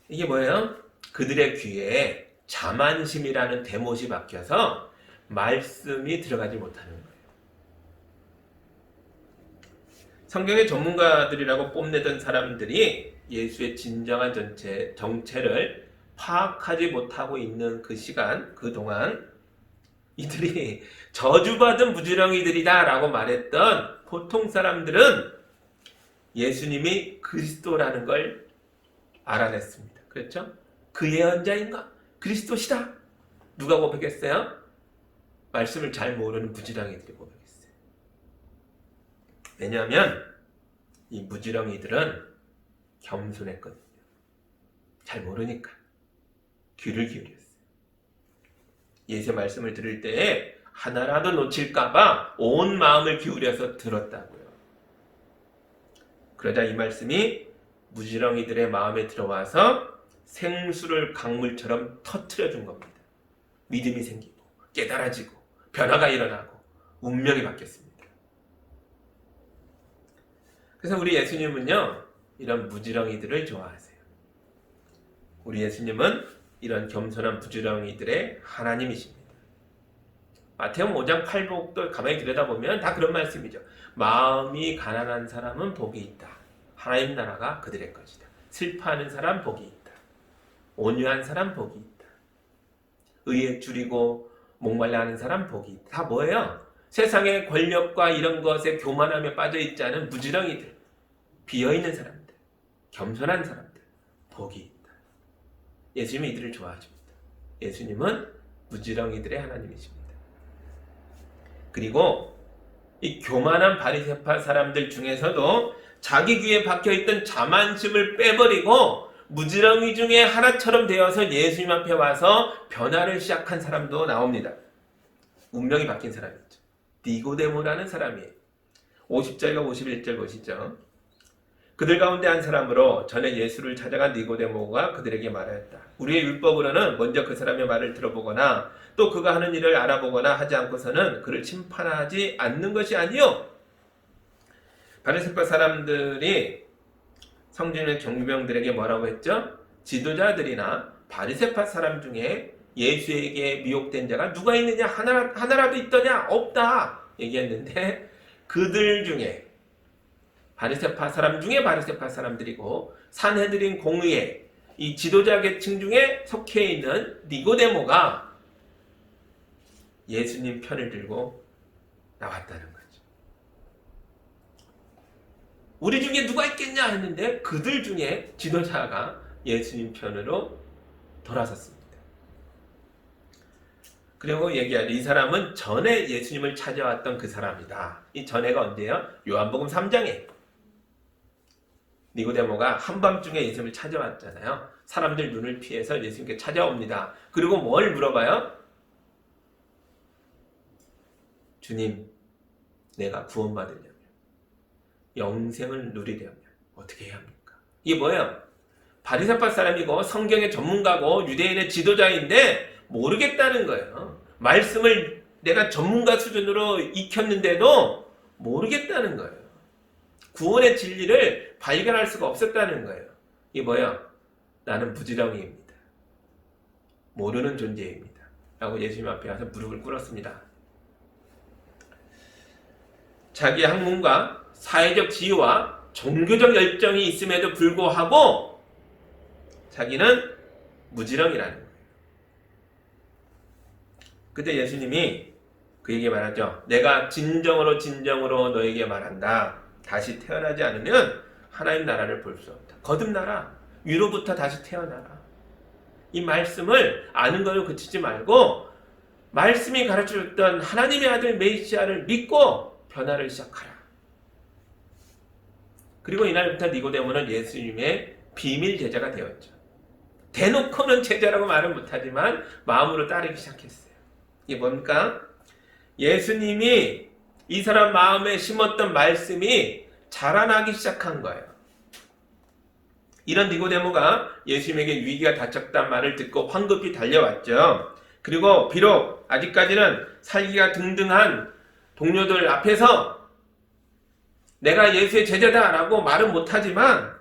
이게 뭐예요? 그들의 귀에 자만심이라는 대못이 박혀서 말씀이 들어가지 못하는 거예요. 성경의 전문가들이라고 뽐내던 사람들이 예수의 진정한 정체를 파악하지 못하고 있는 그 시간, 그동안 이들이 저주받은 무지렁이들이다 라고 말했던 보통 사람들은 예수님이 그리스도라는 걸 알아냈습니다. 그렇죠? 그 예언자인가? 그리스도시다. 누가 고백했어요? 말씀을 잘 모르는 무지렁이들이 고백했어요. 왜냐하면 이 무지렁이들은 겸손했거든요. 잘 모르니까 귀를 기울였어요. 예수의 말씀을 들을 때에 하나라도 놓칠까봐 온 마음을 기울여서 들었다고요. 그러자 이 말씀이 무지렁이들의 마음에 들어와서 생수를 강물처럼 터트려 준 겁니다. 믿음이 생기고 깨달아지고 변화가 일어나고 운명이 바뀌었습니다. 그래서 우리 예수님은요, 이런 무지렁이들을 좋아하세요. 우리 예수님은 이런 겸손한 부지런이들의 하나님이십니다. 마태복음 5장 8복도 가만히 들여다보면 다 그런 말씀이죠. 마음이 가난한 사람은 복이 있다. 하나님 나라가 그들의 것이다. 슬퍼하는 사람 복이 있다. 온유한 사람 복이 있다. 의에 줄이고 목말라 하는 사람 복이 있다. 다 뭐예요? 세상의 권력과 이런 것에 교만함에 빠져있지 않은 무지렁이들, 비어있는 사람들, 겸손한 사람들, 복이 있다. 예수님이 이들을 좋아하십니다. 예수님은 무지렁이들의 하나님이십니다. 그리고 이 교만한 바리새파 사람들 중에서도 자기 귀에 박혀있던 자만심을 빼버리고 무지렁이 중에 하나처럼 되어서 예수님 앞에 와서 변화를 시작한 사람도 나옵니다. 운명이 바뀐 사람이죠. 니고데모라는 사람이에요. 50절과 51절 보시죠. 그들 가운데 한 사람으로 전에 예수를 찾아간 니고데모가 그들에게 말하였다. 우리의 율법으로는 먼저 그 사람의 말을 들어보거나 또 그가 하는 일을 알아보거나 하지 않고서는 그를 심판하지 않는 것이 아니요. 바리새파 사람들이 성전의 경비병들에게 뭐라고 했죠? 지도자들이나 바리새파 사람 중에 예수에게 미혹된 자가 누가 있느냐? 하나라도 있더냐? 없다. 얘기했는데 그들 중에 바리새파 사람 중에 바리새파 사람들이고 산헤드린 공의회 이 지도자 계층 중에 속해 있는 니고데모가 예수님 편을 들고 나왔다는 거죠. 우리 중에 누가 있겠냐 했는데 그들 중에 지도자가 예수님 편으로 돌아섰습니다. 그리고 얘기하죠. 이 사람은 전에 예수님을 찾아왔던 그 사람이다. 이 전에가 언제예요? 요한복음 3장에 니고데모가 한밤중에 예수님을 찾아왔잖아요. 사람들 눈을 피해서 예수님께 찾아옵니다. 그리고 뭘 물어봐요? 주님, 내가 구원받으려면, 영생을 누리려면 어떻게 해야 합니까? 이게 뭐예요? 바리새파 사람이고 성경의 전문가고 유대인의 지도자인데 모르겠다는 거예요. 말씀을 내가 전문가 수준으로 익혔는데도 모르겠다는 거예요. 구원의 진리를 발견할 수가 없었다는 거예요. 이게 뭐예요? 나는 부지런이입니다. 모르는 존재입니다. 라고 예수님 앞에 와서 무릎을 꿇었습니다. 자기의 학문과 사회적 지위와 종교적 열정이 있음에도 불구하고 자기는 무지렁이라는 거예요. 그때 예수님이 그에게 말하죠. 내가 진정으로 너에게 말한다. 다시 태어나지 않으면 하나님 나라를 볼 수 없다. 거듭나라. 위로부터 다시 태어나라. 이 말씀을 아는 걸로 그치지 말고 말씀이 가르쳐줬던 하나님의 아들 메시아를 믿고 변화를 시작하라. 그리고 이날부터 니고데모는 예수님의 비밀 제자가 되었죠. 대놓고는 제자라고 말은 못하지만 마음으로 따르기 시작했어요. 이게 뭡니까? 예수님이 이 사람 마음에 심었던 말씀이 자라나기 시작한 거예요. 이런 니고데모가 예수님에게 위기가 닥쳤단 말을 듣고 황급히 달려왔죠. 그리고 비록 아직까지는 살기가 등등한 동료들 앞에서 내가 예수의 제자다라고 말은 못하지만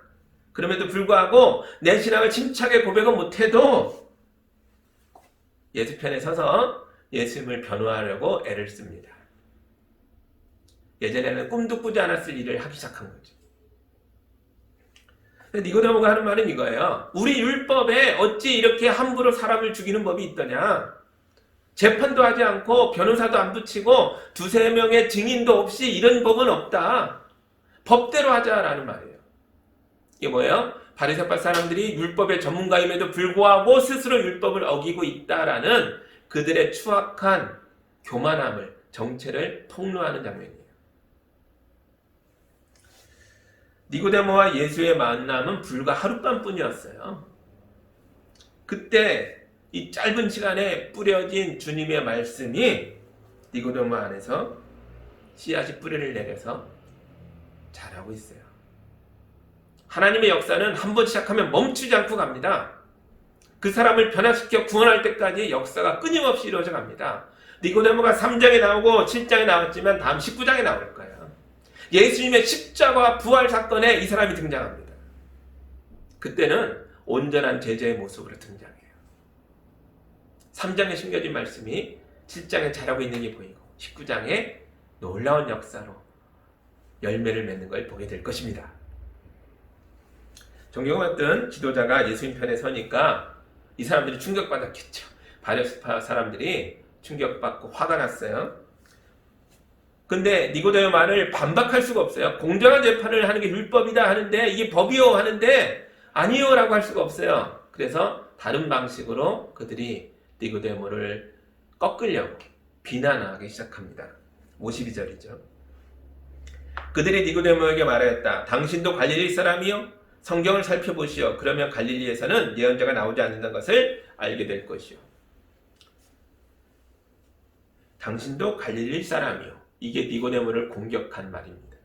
그럼에도 불구하고 내 신앙을 침착하게 고백은 못해도 예수 편에 서서 예수님을 변호하려고 애를 씁니다. 예전에는 꿈도 꾸지 않았을 일을 하기 시작한 거죠. 니고데모가 하는 말은 이거예요. 우리 율법에 어찌 이렇게 함부로 사람을 죽이는 법이 있더냐? 재판도 하지 않고 변호사도 안 붙이고 두세 명의 증인도 없이 이런 법은 없다. 법대로 하자라는 말이에요. 이게 뭐예요? 바리새파 사람들이 율법의 전문가임에도 불구하고 스스로 율법을 어기고 있다라는 그들의 추악한 교만함을, 정체를 폭로하는 장면이에요. 니고데모와 예수의 만남은 불과 하룻밤뿐이었어요. 그때 이 짧은 시간에 뿌려진 주님의 말씀이 니고데모 안에서 씨앗이 뿌리를 내려서 자라고 있어요. 하나님의 역사는 한 번 시작하면 멈추지 않고 갑니다. 그 사람을 변화시켜 구원할 때까지 역사가 끊임없이 이루어져 갑니다. 니고데모가 3장에 나오고 7장에 나왔지만 다음 19장에 나올 거예요. 예수님의 십자가 부활 사건에 이 사람이 등장합니다. 그때는 온전한 제자의 모습으로 등장해요. 3장에 숨겨진 말씀이 7장에 자라고 있는 게 보이고 19장에 놀라운 역사로 열매를 맺는 걸 보게 될 것입니다. 존경받던 지도자가 예수님 편에 서니까 이 사람들이 충격받았겠죠. 바리새파 사람들이 충격받고 화가 났어요. 근데 니고데모 말을 반박할 수가 없어요. 공정한 재판을 하는 게 율법이다 하는데 이게 법이요 하는데 아니요 라고 할 수가 없어요. 그래서 다른 방식으로 그들이 니고데모를 꺾으려고 비난하기 시작합니다. 52절이죠. 그들이 니고데모에게 말하였다. 당신도 갈릴리 사람이요? 성경을 살펴보시오. 그러면 갈릴리에서는 예언자가 나오지 않는다는 것을 알게 될 것이요. 당신도 갈릴리 사람이요. 이게 니고데모를 공격한 말입니다.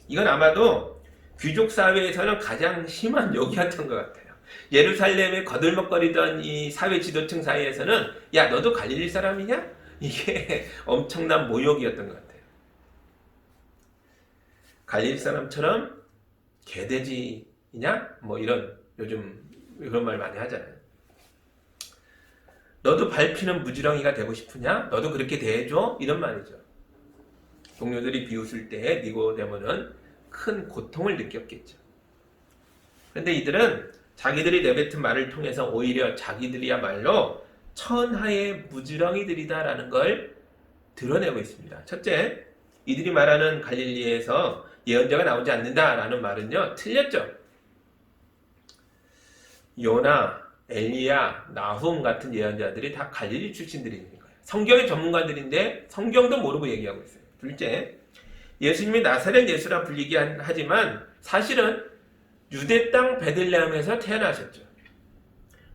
이건 아마도 귀족 사회에서는 가장 심한 욕이었던 것 같아요. 예루살렘에 거들먹거리던 이 사회 지도층 사이에서는 야 너도 갈릴리 사람이냐? 이게 엄청난 모욕이었던 것 같아요. 갈릴리 사람처럼 개돼지냐? 뭐 이런 요즘 그런 말 많이 하잖아요. 너도 밟히는 무지렁이가 되고 싶으냐? 너도 그렇게 대해줘? 이런 말이죠. 동료들이 비웃을 때 니고데모는 큰 고통을 느꼈겠죠. 그런데 이들은 자기들이 내뱉은 말을 통해서 오히려 자기들이야말로 천하의 무지렁이들이다라는 걸 드러내고 있습니다. 첫째, 이들이 말하는 갈릴리에서 예언자가 나오지 않는다라는 말은요, 틀렸죠. 요나, 엘리야, 나훔 같은 예언자들이 다 갈릴리 출신들인 거예요. 성경의 전문가들인데 성경도 모르고 얘기하고 있어요. 둘째, 예수님이 나사렛 예수라 불리기 하지만 사실은 유대 땅 베들레헴에서 태어나셨죠.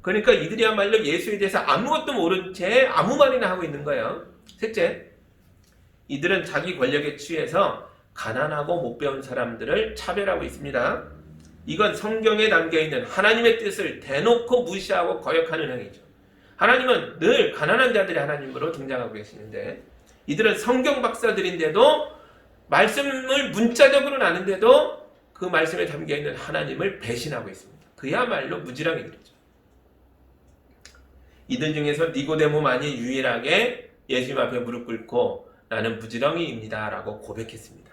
그러니까 이들이야말로 예수에 대해서 아무것도 모른 채 아무 말이나 하고 있는 거예요. 셋째, 이들은 자기 권력에 취해서 가난하고 못 배운 사람들을 차별하고 있습니다. 이건 성경에 담겨있는 하나님의 뜻을 대놓고 무시하고 거역하는 행위죠. 하나님은 늘 가난한 자들의 하나님으로 등장하고 계시는데 이들은 성경 박사들인데도 말씀을 문자적으로는 아는데도 그 말씀에 담겨있는 하나님을 배신하고 있습니다. 그야말로 무지렁이들이죠. 이들 중에서 니고데모만이 유일하게 예수님 앞에 무릎 꿇고 나는 무지렁이입니다 라고 고백했습니다.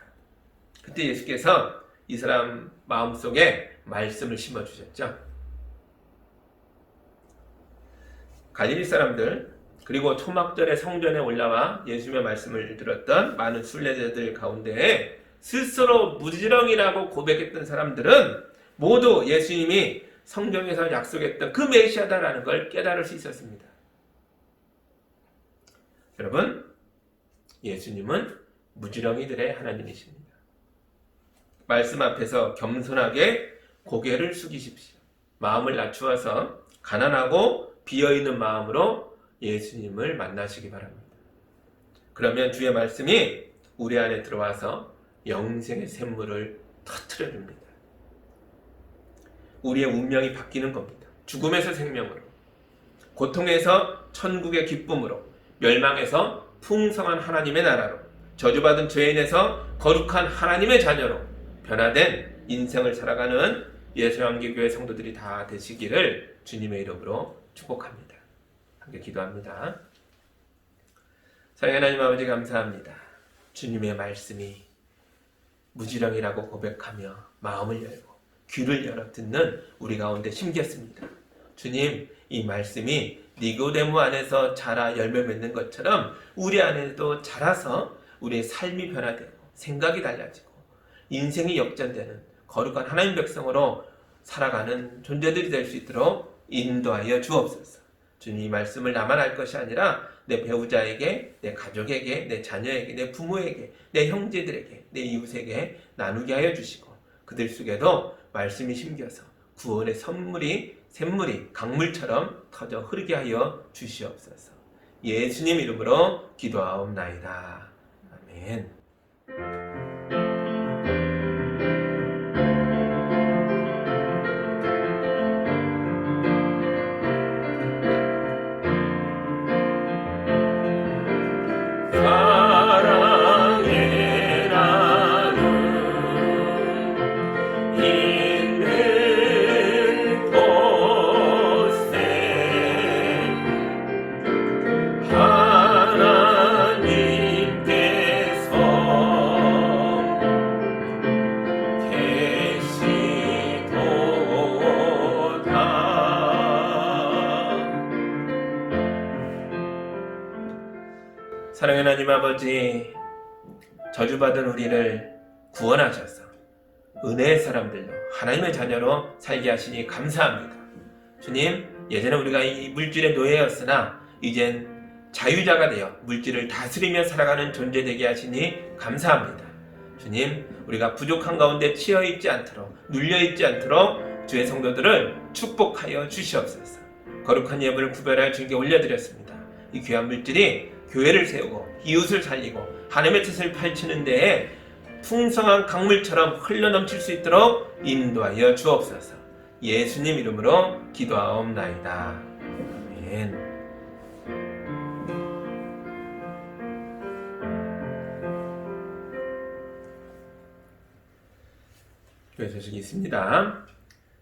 그때 예수께서 이 사람 마음속에 말씀을 심어주셨죠. 갈릴리 사람들 그리고 초막절에 성전에 올라와 예수님의 말씀을 들었던 많은 순례자들 가운데 스스로 무지렁이라고 고백했던 사람들은 모두 예수님이 성경에서 약속했던 그 메시아다라는 걸 깨달을 수 있었습니다. 여러분, 예수님은 무지렁이들의 하나님이십니다. 말씀 앞에서 겸손하게 고개를 숙이십시오. 마음을 낮추어서 가난하고 비어있는 마음으로 예수님을 만나시기 바랍니다. 그러면 주의 말씀이 우리 안에 들어와서 영생의 샘물을 터뜨려 줍니다. 우리의 운명이 바뀌는 겁니다. 죽음에서 생명으로, 고통에서 천국의 기쁨으로, 멸망에서 풍성한 하나님의 나라로, 저주받은 죄인에서 거룩한 하나님의 자녀로 변화된 인생을 살아가는 예수양계교회 성도들이 다 되시기를 주님의 이름으로 축복합니다. 함께 기도합니다. 사랑의 하나님 아버지 감사합니다. 주님의 말씀이 무지렁이라고 고백하며 마음을 열고 귀를 열어 듣는 우리 가운데 심겼습니다. 주님, 이 말씀이 니고데모 안에서 자라 열매 맺는 것처럼 우리 안에도 자라서 우리의 삶이 변화되고 생각이 달라지고 인생이 역전되는 거룩한 하나님 백성으로 살아가는 존재들이 될 수 있도록 인도하여 주옵소서. 주님, 이 말씀을 나만 알 것이 아니라 내 배우자에게, 내 가족에게, 내 자녀에게, 내 부모에게, 내 형제들에게, 내 이웃에게 나누게 하여 주시고, 그들 속에도 말씀이 심겨서 구원의 샘물이 강물처럼 터져 흐르게 하여 주시옵소서. 예수님 이름으로 기도하옵나이다. 아멘. 사랑의 나눔 있는 곳에 하나님께서 계시도다. 사랑하는 하나님 아버지, 저주받은 우리를 구원하셔서 은혜의 사람들로 하나님의 자녀로 살게 하시니 감사합니다. 주님, 예전에 우리가 이 물질의 노예였으나 이젠 자유자가 되어 물질을 다스리며 살아가는 존재 되게 하시니 감사합니다. 주님, 우리가 부족한 가운데 치여있지 않도록, 눌려있지 않도록 주의 성도들을 축복하여 주시옵소서. 거룩한 예물을 구별하여 주님께 올려드렸습니다. 이 귀한 물질이 교회를 세우고 이웃을 살리고 하나님의 뜻을 펼치는 데에 풍성한 강물처럼 흘러넘칠 수 있도록 인도하여 주옵소서. 예수님 이름으로 기도하옵나이다. 아멘. 교회 소식이 있습니다.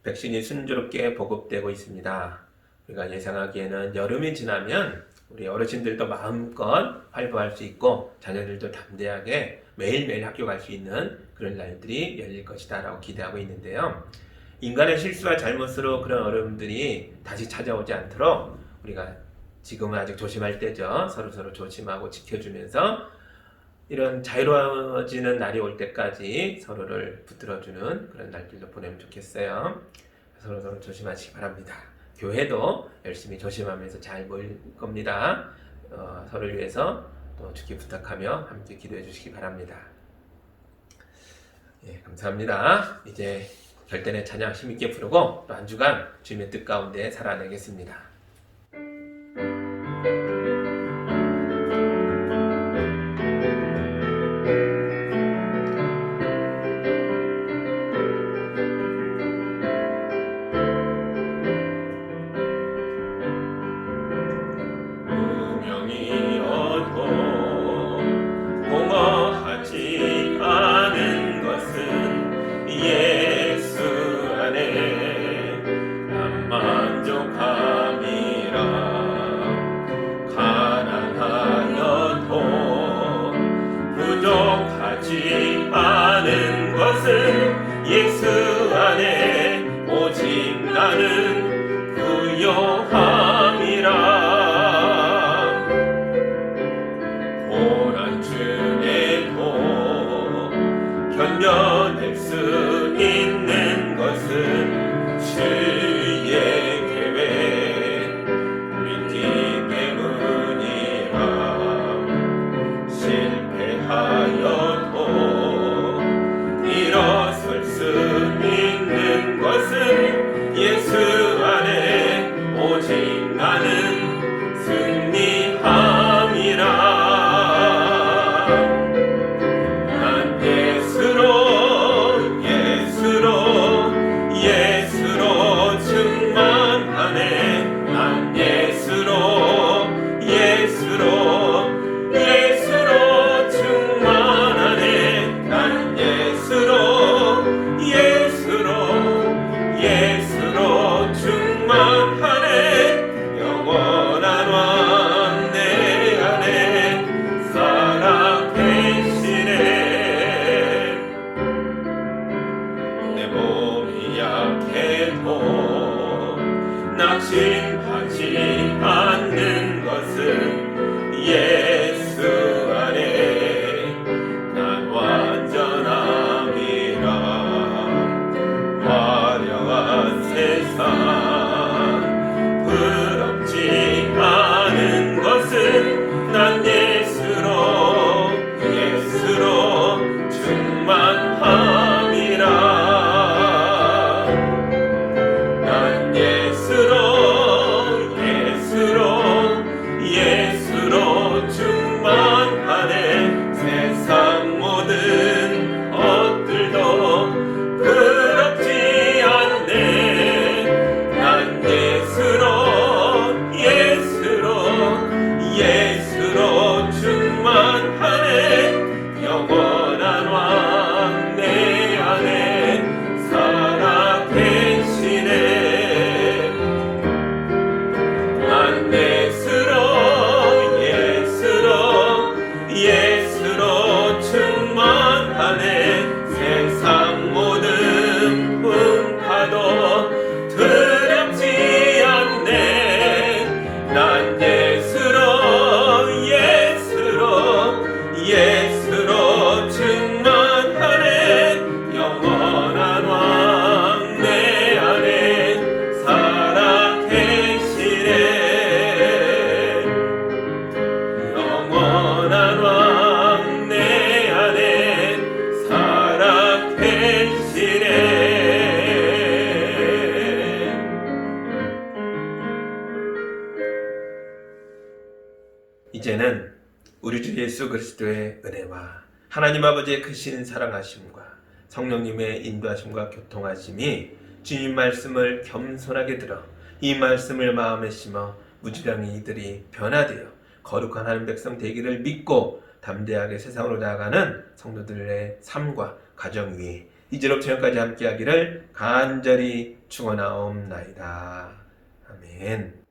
백신이 순조롭게 보급되고 있습니다. 우리가 예상하기에는 여름이 지나면 우리 어르신들도 마음껏 활보할 수 있고 자녀들도 담대하게 매일매일 학교 갈 수 있는 그런 날들이 열릴 것이다 라고 기대하고 있는데요. 인간의 실수와 잘못으로 그런 어려움들이 다시 찾아오지 않도록 우리가 지금은 아직 조심할 때죠. 서로 조심하고 지켜주면서 이런 자유로워지는 날이 올 때까지 서로를 붙들어주는 그런 날들도 보내면 좋겠어요. 서로 조심하시기 바랍니다. 교회도 열심히 조심하면서 잘 모일 겁니다. 서로를 위해서 또 주께 부탁하며 함께 기도해 주시기 바랍니다. 예, 감사합니다. 이제 결단의 찬양 힘있게 부르고 또 한 주간 주님의 뜻 가운데 살아내겠습니다. 공허하지 않은 것은 예수 안에 난 만족함이라. 가난하여도 부족하지 않은 것은 예수 안에 오직 나는 부요함이라. 견뎌낼 수 있는 것은 주의 계획 믿기 때문이라. 실패하여도 일어설 수 있는 것은 예수 안에 오직 나는 승리함이라. 예수로 충만하네. 난 예수로 충만하네. 난 예수로 예수 그리스도의 은혜와 하나님 아버지의 크신 사랑하심과 성령님의 인도하심과 교통하심이 주님 말씀을 겸손하게 들어 이 말씀을 마음에 심어 무지랑이 이들이 변화되어 거룩한 하나님 백성 되기를 믿고 담대하게 세상으로 나아가는 성도들의 삶과 가정 위에 이제로부터 영까지 함께하기를 간절히 축원하옵나이다. 아멘.